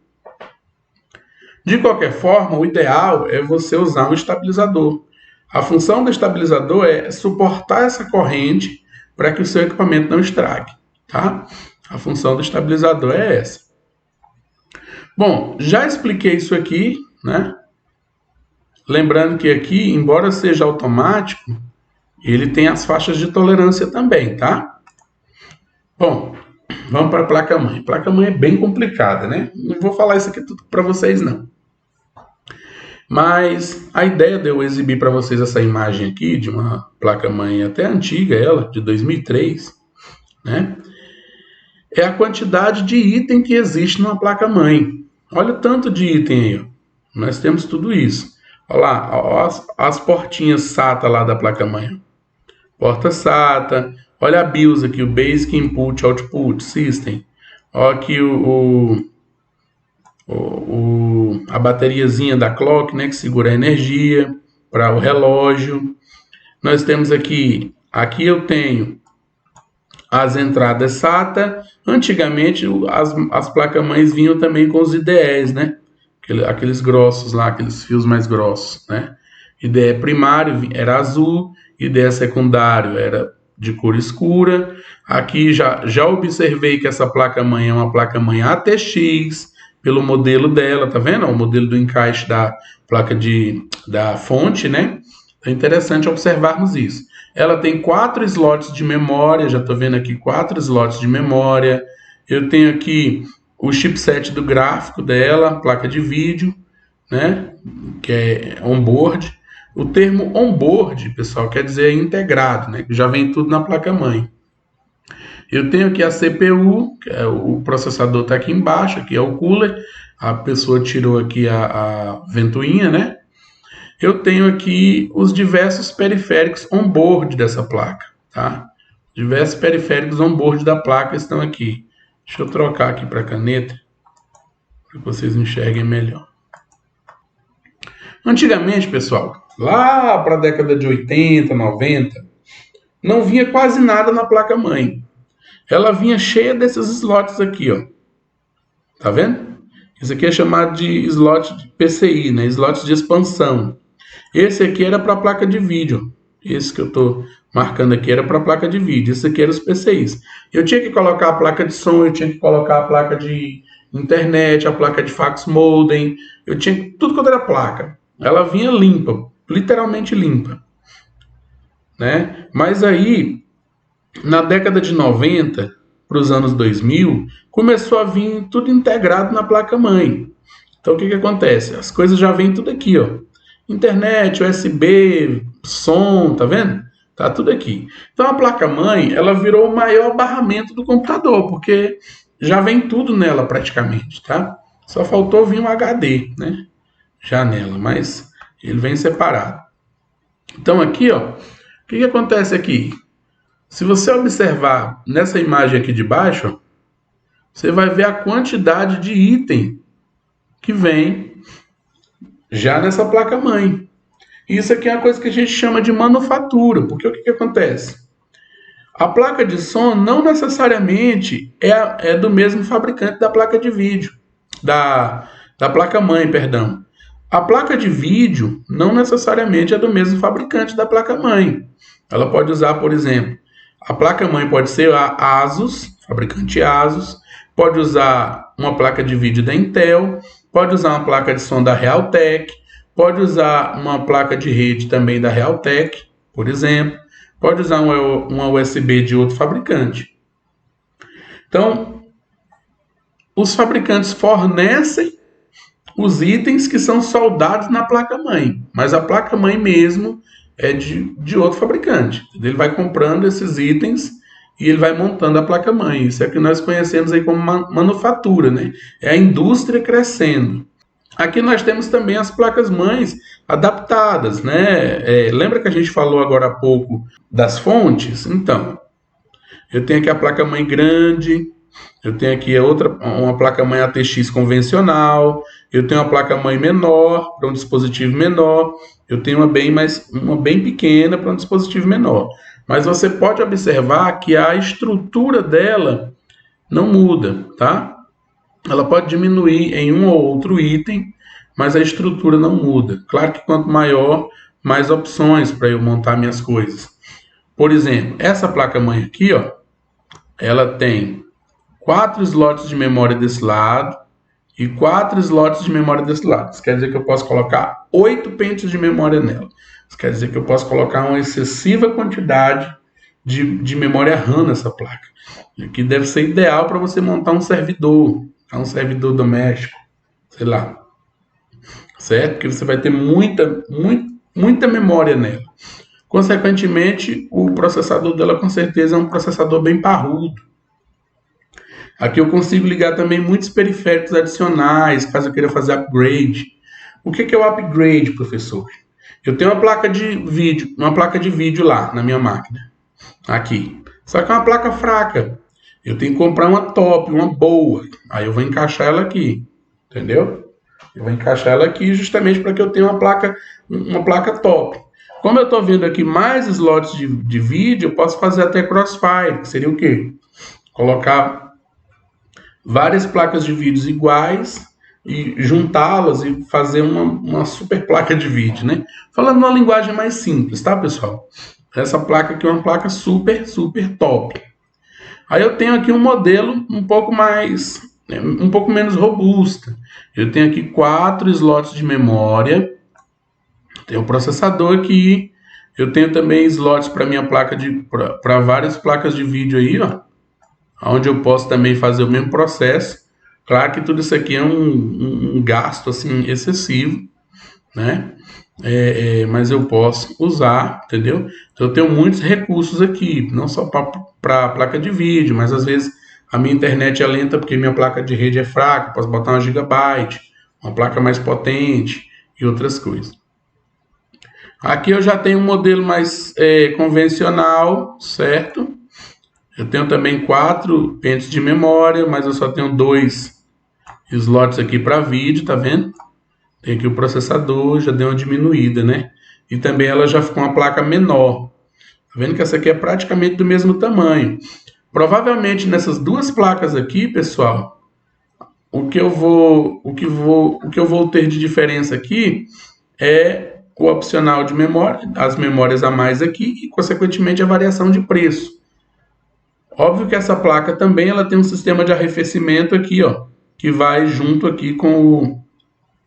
De qualquer forma, o ideal é você usar um estabilizador. A função do estabilizador é suportar essa corrente para que o seu equipamento não estrague, tá? A função do estabilizador é essa. Bom, já expliquei isso aqui, né? Lembrando que aqui, embora seja automático, ele tem as faixas de tolerância também, tá? Bom, vamos para a placa-mãe. A placa-mãe é bem complicada, né? Não vou falar isso aqui tudo para vocês, não. Mas a ideia de eu exibir para vocês essa imagem aqui, de uma placa-mãe até antiga, ela, de 2003, né? É a quantidade de item que existe numa placa-mãe. Olha o tanto de item aí, ó. Nós temos tudo isso. Olha lá, ó, as portinhas SATA lá da placa-mãe. Porta SATA. Olha a BIOS aqui, o Basic Input Output System. Olha aqui a bateriazinha da clock, né, que segura a energia para o relógio. Nós temos aqui eu tenho as entradas SATA. Antigamente as placas-mães vinham também com os IDEs, né? Aqueles grossos lá, aqueles fios mais grossos, né? IDE primário era azul, IDE secundário era de cor escura. Aqui já observei que essa placa-mãe é uma placa-mãe ATX, pelo modelo dela, tá vendo? O modelo do encaixe da placa da fonte, né? É interessante observarmos isso. Ela tem 4 slots de memória, já estou vendo aqui 4 slots de memória. Eu tenho aqui o chipset do gráfico dela, placa de vídeo, né? Que é onboard. O termo onboard, pessoal, quer dizer integrado, né? Que já vem tudo na placa-mãe. Eu tenho aqui a CPU, que é o processador está aqui embaixo, aqui é o cooler. A pessoa tirou aqui a ventoinha, né? Eu tenho aqui os diversos periféricos on-board dessa placa, tá? Diversos periféricos on-board da placa estão aqui. Deixa eu trocar aqui para a caneta, para que vocês enxerguem melhor. Antigamente, pessoal, lá para a década de 80, 90, não vinha quase nada na placa-mãe. Ela vinha cheia desses slots aqui, ó. Tá vendo? Isso aqui é chamado de slot de PCI, né? Slots de expansão. Esse aqui era para a placa de vídeo. Esse que eu estou marcando aqui era para a placa de vídeo. Esse aqui era os PCIs. Eu tinha que colocar a placa de som, eu tinha que colocar a placa de internet, a placa de fax modem. Eu tinha tudo quanto era placa. Ela vinha limpa, literalmente limpa, né? Mas aí, na década de 90 para os anos 2000, começou a vir tudo integrado na placa-mãe. Então, o que acontece? As coisas já vêm tudo aqui, ó. Internet, USB, som, tá vendo? Tá tudo aqui. Então, a placa-mãe, ela virou o maior barramento do computador, porque já vem tudo nela praticamente, tá? Só faltou vir um HD, né? Já nela, mas ele vem separado. Então, aqui, ó, o que acontece aqui? Se você observar nessa imagem aqui de baixo, você vai ver a quantidade de item que vem já nessa placa-mãe. Isso aqui é uma coisa que a gente chama de manufatura, porque o que acontece? A placa de som não necessariamente é do mesmo fabricante da placa de vídeo, da placa-mãe, perdão. A placa de vídeo não necessariamente é do mesmo fabricante da placa-mãe. Ela pode usar, por exemplo, a placa-mãe pode ser a ASUS, fabricante ASUS, pode usar uma placa de vídeo da Intel, pode usar uma placa de som da Realtek, pode usar uma placa de rede também da Realtek, por exemplo, pode usar uma USB de outro fabricante. Então, os fabricantes fornecem os itens que são soldados na placa-mãe, mas a placa-mãe mesmo é de outro fabricante. Ele vai comprando esses itens e ele vai montando a placa-mãe. Isso é o que nós conhecemos aí como manufatura, né? É a indústria crescendo. Aqui nós temos também as placas-mães adaptadas, né? Lembra que a gente falou agora há pouco das fontes? Então, eu tenho aqui a placa-mãe grande, eu tenho aqui uma placa-mãe ATX convencional, eu tenho uma placa-mãe menor para um dispositivo menor, eu tenho uma bem pequena para um dispositivo menor. Mas você pode observar que a estrutura dela não muda, tá? Ela pode diminuir em um ou outro item, mas a estrutura não muda. Claro que quanto maior, mais opções para eu montar minhas coisas. Por exemplo, essa placa-mãe aqui, ó, ela tem 4 slots de memória desse lado e 4 slots de memória desse lado. Isso quer dizer que eu posso colocar 8 pentes de memória nela. Isso quer dizer que eu posso colocar uma excessiva quantidade de memória RAM nessa placa, que deve ser ideal para você montar um servidor doméstico, sei lá, certo? Porque você vai ter muita memória nela. Consequentemente, o processador dela com certeza é um processador bem parrudo. Aqui eu consigo ligar também muitos periféricos adicionais, caso eu queira fazer upgrade. O que é o upgrade, professor? Eu tenho uma placa de vídeo lá na minha máquina, aqui. Só que é uma placa fraca. Eu tenho que comprar uma top, uma boa. Aí eu vou encaixar ela aqui, entendeu? Eu vou encaixar ela aqui justamente para que eu tenha uma placa top. Como eu estou vendo aqui mais slots de vídeo, eu posso fazer até crossfire, que seria o quê? Colocar várias placas de vídeos iguais e juntá-las e fazer uma super placa de vídeo, né? Falando numa linguagem mais simples, tá, pessoal? Essa placa aqui é uma placa super top. Aí eu tenho aqui um modelo um pouco menos robusta. Eu tenho aqui 4 slots de memória. Tem o processador aqui. Eu tenho também slots para minha placa para várias placas de vídeo aí, ó, onde eu posso também fazer o mesmo processo. Claro que tudo isso aqui é um gasto assim excessivo, né? Mas eu posso usar, entendeu? Então eu tenho muitos recursos aqui, não só para placa de vídeo, mas às vezes a minha internet é lenta porque minha placa de rede é fraca, posso botar uma gigabyte, uma placa mais potente e outras coisas. Aqui eu já tenho um modelo mais convencional, certo? Eu tenho também 4 pentes de memória, mas eu só tenho 2 slots aqui para vídeo, tá vendo? Tem aqui o processador, já deu uma diminuída, né? E também ela já ficou uma placa menor. Tá vendo que essa aqui é praticamente do mesmo tamanho. Provavelmente nessas duas placas aqui, pessoal, o que eu vou ter de diferença aqui é o opcional de memória, as memórias a mais aqui e, consequentemente, a variação de preço. Óbvio que essa placa também ela tem um sistema de arrefecimento aqui, ó, que vai junto aqui com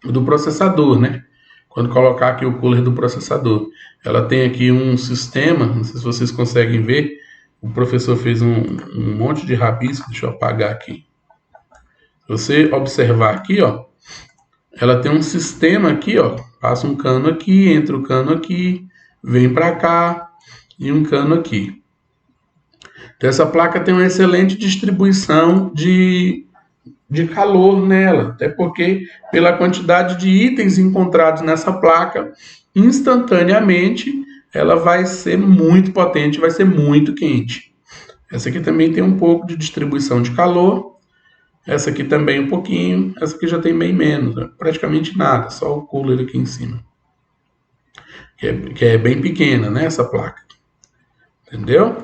o do processador, né? Quando colocar aqui o cooler do processador, ela tem aqui um sistema, não sei se vocês conseguem ver, o professor fez um monte de rabisco, deixa eu apagar aqui. Se você observar aqui, ó, ela tem um sistema aqui, ó, passa um cano aqui, entra o cano aqui, vem para cá e um cano aqui. Então essa placa tem uma excelente distribuição de calor nela, até porque pela quantidade de itens encontrados nessa placa, instantaneamente ela vai ser muito potente, vai ser muito quente. Essa aqui também tem um pouco de distribuição de calor, essa aqui também um pouquinho, essa aqui já tem bem menos, né? Praticamente nada, só o cooler aqui em cima, que é bem pequena, né, essa placa, entendeu?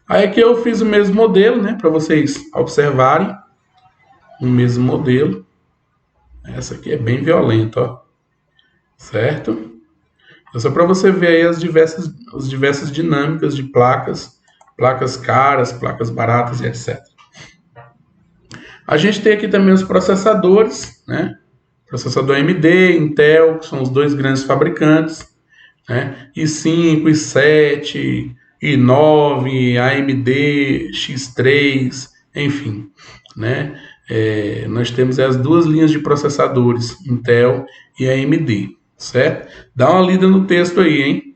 Aí aqui eu fiz o mesmo modelo, né, para vocês observarem, o mesmo modelo. Essa aqui é bem violenta, ó, certo? É só para você ver aí as diversas dinâmicas de placas caras, placas baratas e etc. A gente tem aqui também os processadores, né? Processador AMD, Intel, que são os dois grandes fabricantes, né? i5, i7, i9, AMD, X3, enfim, né? Nós temos as duas linhas de processadores, Intel e AMD, certo? Dá uma lida no texto aí, hein?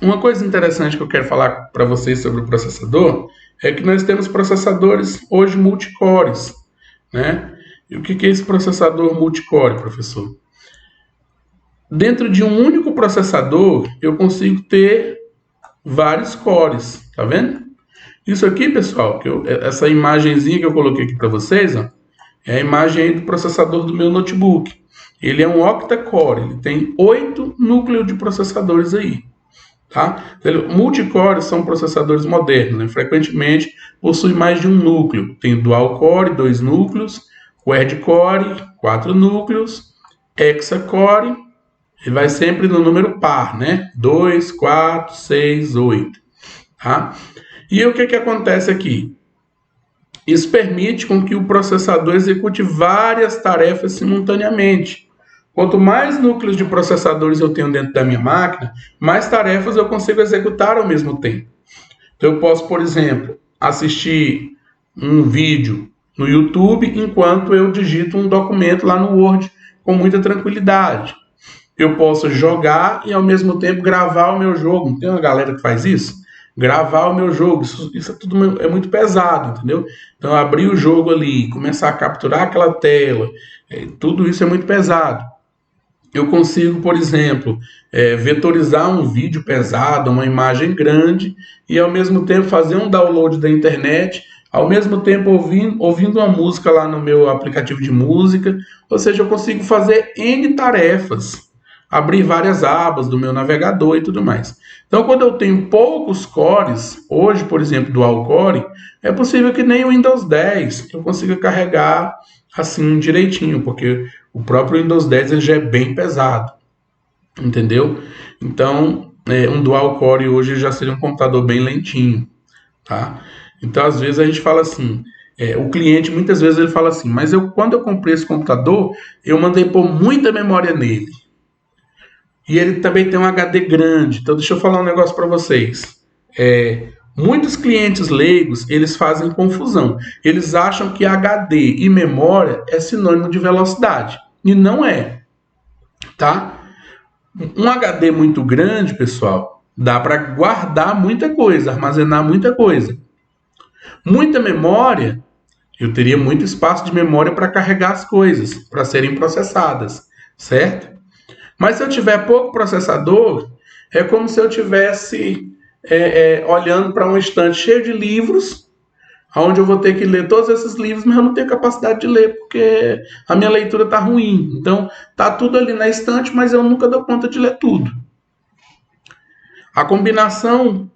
Uma coisa interessante que eu quero falar para vocês sobre o processador é que nós temos processadores hoje multicores, né? E o que é esse processador multicore, professor? Dentro de um único processador, eu consigo ter vários cores, tá vendo? Isso aqui, pessoal, essa imagenzinha que eu coloquei aqui para vocês, ó, é a imagem aí do processador do meu notebook. Ele é um octa-core, ele tem 8 núcleos de processadores aí, tá? Multicore são processadores modernos, né? Frequentemente possuem mais de um núcleo. Tem dual core, 2 núcleos, quad core, 4 núcleos hexacore, ele vai sempre no número par, né? 2, 4, 6, 8. Tá? E o que acontece aqui? Isso permite com que o processador execute várias tarefas simultaneamente. Quanto mais núcleos de processadores eu tenho dentro da minha máquina, mais tarefas eu consigo executar ao mesmo tempo. Então eu posso, por exemplo, assistir um vídeo no YouTube enquanto eu digito um documento lá no Word com muita tranquilidade. Eu posso jogar e ao mesmo tempo gravar o meu jogo. Não tem uma galera que faz isso? Gravar o meu jogo, isso é tudo é muito pesado, entendeu? Então abrir o jogo ali, começar a capturar aquela tela, tudo isso é muito pesado. Eu consigo, por exemplo, vetorizar um vídeo pesado, uma imagem grande, e ao mesmo tempo fazer um download da internet, ao mesmo tempo ouvindo uma música lá no meu aplicativo de música. Ou seja, eu consigo fazer N tarefas, abrir várias abas do meu navegador e tudo mais. Então, quando eu tenho poucos cores, hoje, por exemplo, dual core, é possível que nem o Windows 10 eu consiga carregar assim direitinho, porque o próprio Windows 10 ele já é bem pesado, entendeu? Então, um dual core hoje já seria um computador bem lentinho, tá? Então, às vezes a gente fala assim, o cliente muitas vezes ele fala assim, mas quando eu comprei esse computador, eu mandei pôr muita memória nele. E ele também tem um HD grande. Então, deixa eu falar um negócio para vocês. Muitos clientes leigos, eles fazem confusão. Eles acham que HD e memória é sinônimo de velocidade. E não é, tá? Um HD muito grande, pessoal, dá para guardar muita coisa, armazenar muita coisa. Muita memória, eu teria muito espaço de memória para carregar as coisas, para serem processadas, certo? Mas se eu tiver pouco processador, é como se eu tivesse olhando para um estante cheio de livros, onde eu vou ter que ler todos esses livros, mas eu não tenho capacidade de ler, porque a minha leitura está ruim. Então, está tudo ali na estante, mas eu nunca dou conta de ler tudo. A combinação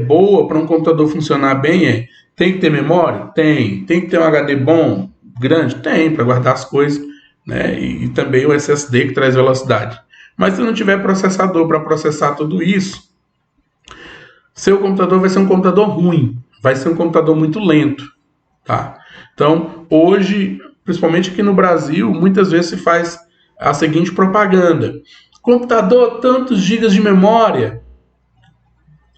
boa para um computador funcionar bem tem que ter memória? Tem. Tem que ter um HD bom, grande? Tem, para guardar as coisas, né? E também o SSD que traz velocidade. Mas se não tiver processador para processar tudo isso, seu computador vai ser um computador ruim, vai ser um computador muito lento, tá? Então, hoje, principalmente aqui no Brasil, muitas vezes se faz a seguinte propaganda: computador, tantos gigas de memória.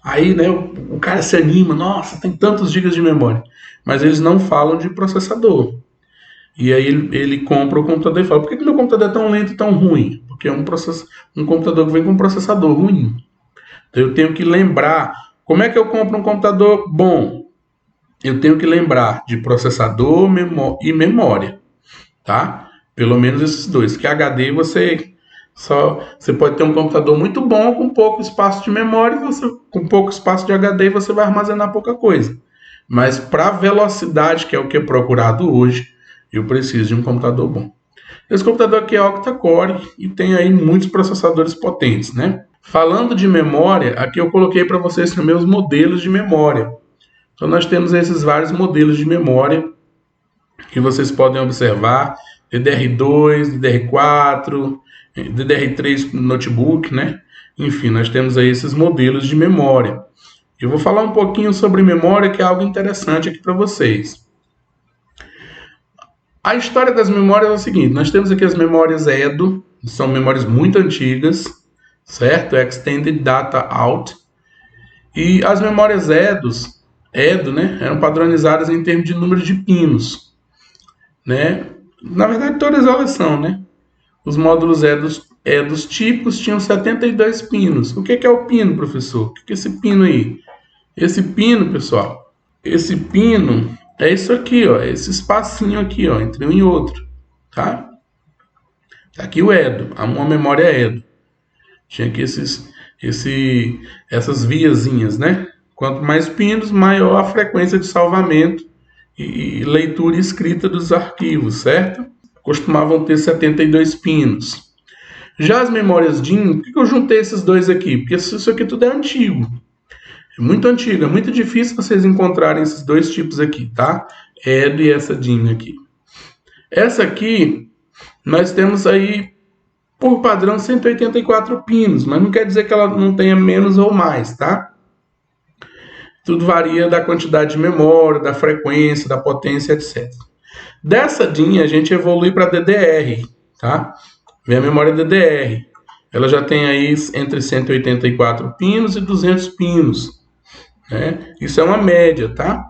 Aí, né, o cara se anima, nossa, tem tantos gigas de memória. Mas eles não falam de processador. E aí ele compra o computador e fala, por que meu computador é tão lento e tão ruim? Porque é um computador que vem com um processador ruim. Então eu tenho que lembrar, como é que eu compro um computador bom? Eu tenho que lembrar de processador e memória, tá? Pelo menos esses dois. Que HD você pode ter um computador muito bom com pouco espaço de memória, com pouco espaço de HD você vai armazenar pouca coisa. Mas para velocidade, que é o que é procurado hoje, eu preciso de um computador bom. Esse computador aqui é octa-core e tem aí muitos processadores potentes, né? Falando de memória, aqui eu coloquei para vocês também os modelos de memória. Então nós temos esses vários modelos de memória que vocês podem observar: DDR2, DDR4, DDR3 no notebook, né? Enfim, nós temos aí esses modelos de memória. Eu vou falar um pouquinho sobre memória, que é algo interessante aqui para vocês. A história das memórias é o seguinte: nós temos aqui as memórias EDO, são memórias muito antigas, certo? Extended Data Out. E as memórias EDO, né, eram padronizadas em termos de número de pinos, né? Na verdade, todas elas são, né? Os módulos EDOs típicos tinham 72 pinos. O que é o pino, professor? O que é esse pino aí? Esse pino, pessoal, esse pino é isso aqui, ó, esse espacinho aqui, ó, entre um e outro, tá? Tá aqui o EDO, uma memória EDO. Tinha aqui essas viazinhas, né? Quanto mais pinos, maior a frequência de salvamento e leitura e escrita dos arquivos, certo? Costumavam ter 72 pinos. Já as memórias DIMM, por que eu juntei esses dois aqui? Porque isso aqui tudo é antigo. É muito antigo, é muito difícil vocês encontrarem esses dois tipos aqui, tá? EDO e essa DIMM aqui. Essa aqui, nós temos aí por padrão 184 pinos, mas não quer dizer que ela não tenha menos ou mais, tá? Tudo varia da quantidade de memória, da frequência, da potência, etc. Dessa DIN a gente evolui para DDR, tá? Vem a memória DDR. Ela já tem aí entre 184 pinos e 200 pinos, né? Isso é uma média, tá?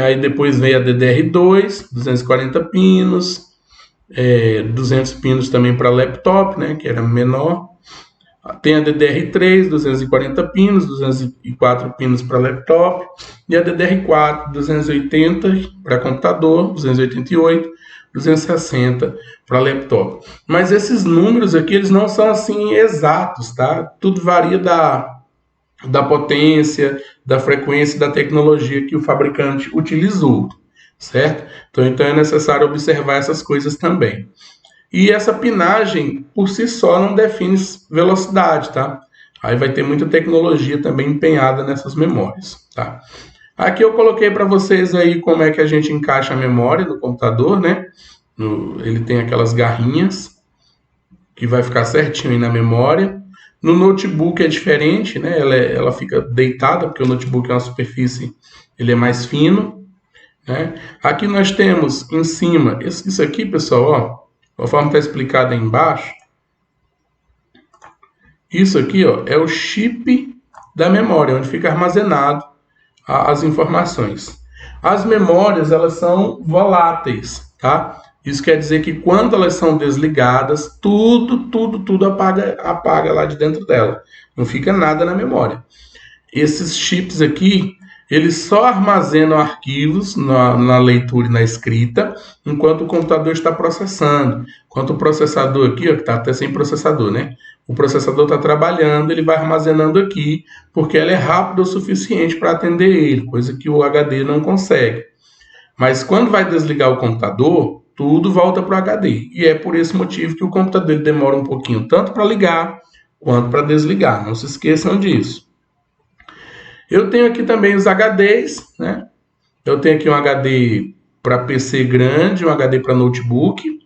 Aí depois vem a DDR2, 240 pinos, 200 pinos também para laptop, né? Que era menor. Tem a DDR3, 240 pinos, 204 pinos para laptop, e a DDR4, 280 para computador, 288, 260 para laptop. Mas esses números aqui, eles não são assim exatos, tá? Tudo varia da potência, da frequência, da tecnologia que o fabricante utilizou, certo? Então é necessário observar essas coisas também. E essa pinagem, por si só, não define velocidade, tá? Aí vai ter muita tecnologia também empenhada nessas memórias, tá? Aqui eu coloquei para vocês aí como é que a gente encaixa a memória no computador, né? Ele tem aquelas garrinhas que vai ficar certinho aí na memória. No notebook é diferente, né? Ela fica deitada, porque o notebook é uma superfície, ele é mais fino, né? Aqui nós temos em cima, isso aqui, pessoal, ó. Conforme está explicado aí embaixo, isso aqui, ó, é o chip da memória, onde fica armazenado as informações. As memórias, elas são voláteis, tá? Isso quer dizer que quando elas são desligadas, tudo apaga lá de dentro dela. Não fica nada na memória. Esses chips aqui, eles só armazenam arquivos na leitura e na escrita, enquanto o computador está processando. Enquanto o processador aqui, ó, que está até sem processador, né? O processador está trabalhando, ele vai armazenando aqui, porque ela é rápida o suficiente para atender ele, coisa que o HD não consegue. Mas quando vai desligar o computador, tudo volta para o HD. E é por esse motivo que o computador ele demora um pouquinho, tanto para ligar quanto para desligar. Não se esqueçam disso. Eu tenho aqui também os HDs, né? Eu tenho aqui um HD para PC grande, um HD para notebook,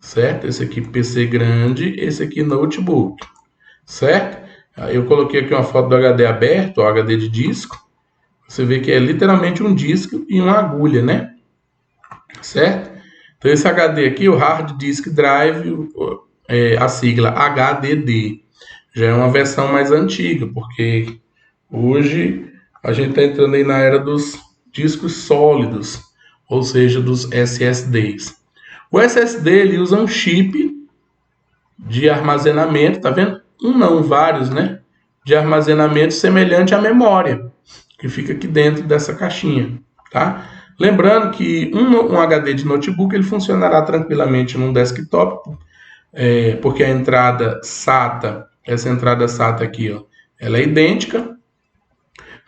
certo? Esse aqui PC grande, esse aqui notebook, certo? Aí eu coloquei aqui uma foto do HD aberto, o HD de disco. Você vê que é literalmente um disco e uma agulha, né? Certo? Então esse HD aqui, o Hard Disk Drive, a sigla HDD, já é uma versão mais antiga, porque hoje a gente está entrando aí na era dos discos sólidos, ou seja, dos SSDs. O SSD ele usa um chip de armazenamento, tá vendo? Um não, vários, né? De armazenamento semelhante à memória, que fica aqui dentro dessa caixinha, tá? Lembrando que um HD de notebook ele funcionará tranquilamente num desktop, porque a entrada SATA, essa entrada SATA aqui, ó, ela é idêntica.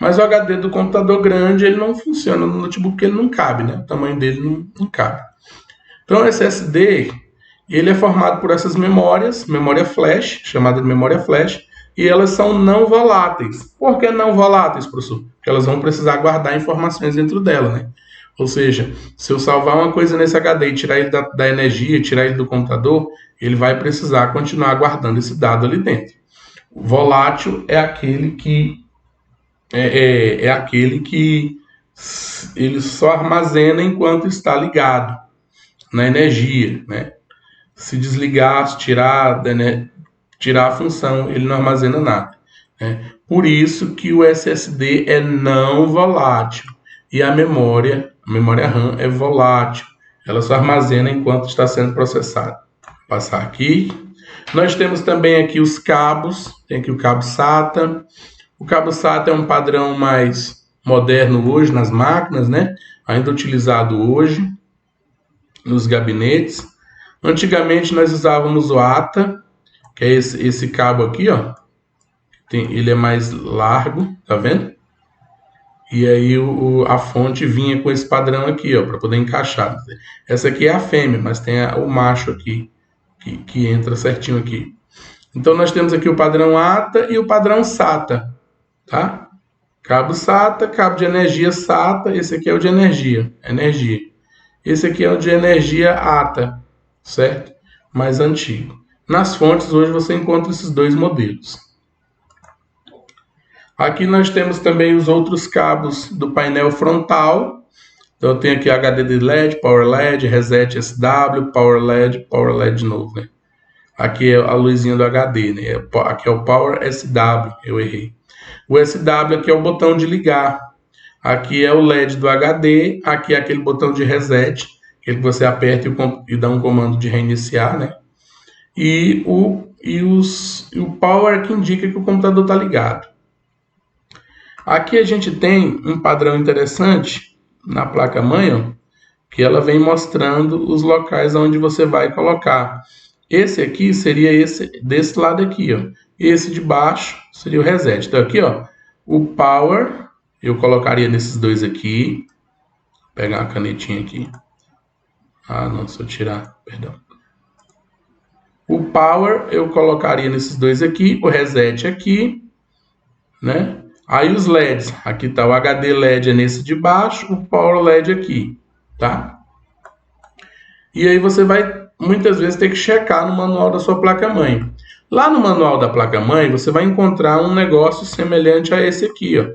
Mas o HD do computador grande, ele não funciona no notebook porque ele não cabe, né? O tamanho dele não cabe. Então, o SSD, ele é formado por essas memórias, memória flash, chamada de memória flash, e elas são não voláteis. Por que não voláteis, professor? Porque elas vão precisar guardar informações dentro dela, né? Ou seja, se eu salvar uma coisa nesse HD e tirar ele da energia, tirar ele do computador, ele vai precisar continuar guardando esse dado ali dentro. O volátil é aquele que ele só armazena enquanto está ligado na energia, né? Se desligar, se tirar a função, ele não armazena nada, né? Por isso que o SSD é não volátil e a memória RAM é volátil. Ela só armazena enquanto está sendo processada. Vou passar aqui. Nós temos também aqui os cabos. Tem aqui o cabo SATA. O cabo SATA é um padrão mais moderno hoje nas máquinas, né? Ainda utilizado hoje nos gabinetes. Antigamente nós usávamos o ATA, que é esse cabo aqui, ó. Ele é mais largo, tá vendo? E aí a fonte vinha com esse padrão aqui, ó, para poder encaixar. Essa aqui é a fêmea, mas tem o macho aqui, que entra certinho aqui. Então nós temos aqui o padrão ATA e o padrão SATA, tá? Cabo SATA, cabo de energia SATA, esse aqui é o de energia. Esse aqui é o de energia ATA, certo? Mais antigo. Nas fontes, hoje você encontra esses dois modelos. Aqui nós temos também os outros cabos do painel frontal. Então eu tenho aqui HDD LED, Power LED, Reset SW, Power LED de novo, né? Aqui é a luzinha do HD, né? Aqui é o Power SW, eu errei. O SW aqui é o botão de ligar. Aqui é o LED do HD, aqui é aquele botão de reset, que você aperta e dá um comando de reiniciar, né? E o Power que indica que o computador está ligado. Aqui a gente tem um padrão interessante na placa-mãe, que ela vem mostrando os locais onde você vai colocar. Esse aqui seria esse desse lado aqui, ó. Esse de baixo seria o reset. Então aqui, ó, o Power eu colocaria nesses dois aqui. Vou pegar uma canetinha aqui. Ah, não, se eu tirar, perdão. O Power eu colocaria nesses dois aqui, o Reset aqui, né? Aí os LEDs, aqui tá o HD LED é nesse de baixo, o Power LED aqui, tá? E aí você vai muitas vezes ter que checar no manual da sua placa-mãe. Lá no manual da placa-mãe, você vai encontrar um negócio semelhante a esse aqui, ó.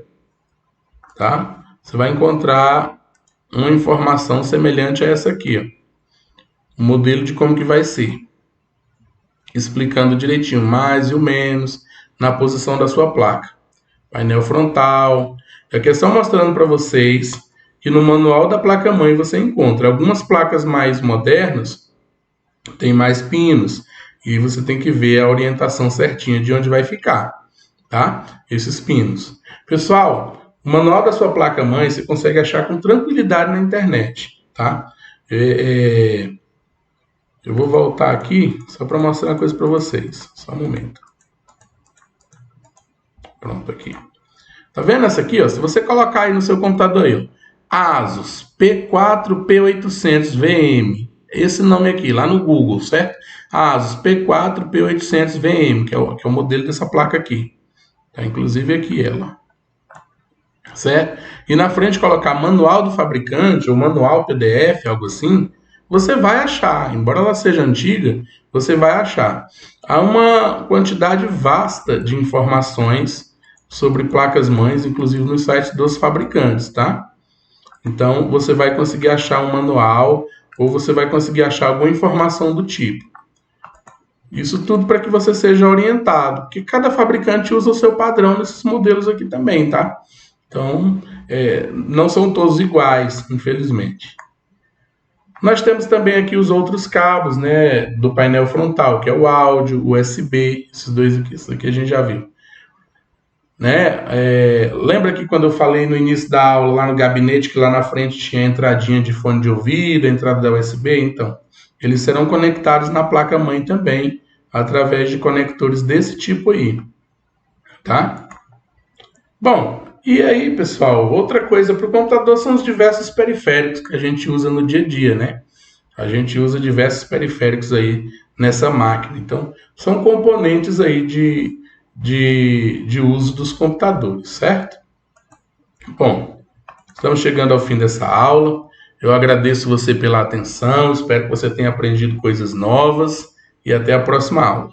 Tá? Você vai encontrar uma informação semelhante a essa aqui, ó. O modelo de como que vai ser. Explicando direitinho, mais e o menos, na posição da sua placa. Painel frontal. Aqui é só mostrando para vocês que no manual da placa-mãe você encontra algumas placas mais modernas, tem mais pinos, e você tem que ver a orientação certinha de onde vai ficar, tá? Esses pinos. Pessoal, o manual da sua placa-mãe você consegue achar com tranquilidade na internet, tá? Eu vou voltar aqui só para mostrar uma coisa para vocês. Só um momento. Pronto, aqui. Tá vendo essa aqui, ó? Se você colocar aí no seu computador aí, ó, Asus P4 P800 VM, esse nome aqui, lá no Google, certo? Asus P4 P800 VM, que é o modelo dessa placa aqui. Tá, inclusive aqui ela. Certo? E na frente colocar manual do fabricante ou manual PDF, algo assim, você vai achar, embora ela seja antiga, você vai achar. Há uma quantidade vasta de informações sobre placas-mães, inclusive nos sites dos fabricantes, tá? Então, você vai conseguir achar um manual ou você vai conseguir achar alguma informação do tipo. Isso tudo para que você seja orientado, porque cada fabricante usa o seu padrão nesses modelos aqui também, tá? Então, não são todos iguais, infelizmente. Nós temos também aqui os outros cabos, né, do painel frontal, que é o áudio, o USB, esses dois aqui, isso aqui a gente já viu. Né? Lembra que quando eu falei no início da aula, lá no gabinete, que lá na frente tinha a entradinha de fone de ouvido, a entrada da USB? Então, eles serão conectados na placa-mãe também, através de conectores desse tipo aí, tá? Bom, e aí, pessoal, outra coisa para o computador são os diversos periféricos que a gente usa no dia a dia, né? A gente usa diversos periféricos aí nessa máquina. Então, são componentes aí de uso dos computadores, certo? Bom, estamos chegando ao fim dessa aula. Eu agradeço você pela atenção, espero que você tenha aprendido coisas novas e até a próxima aula.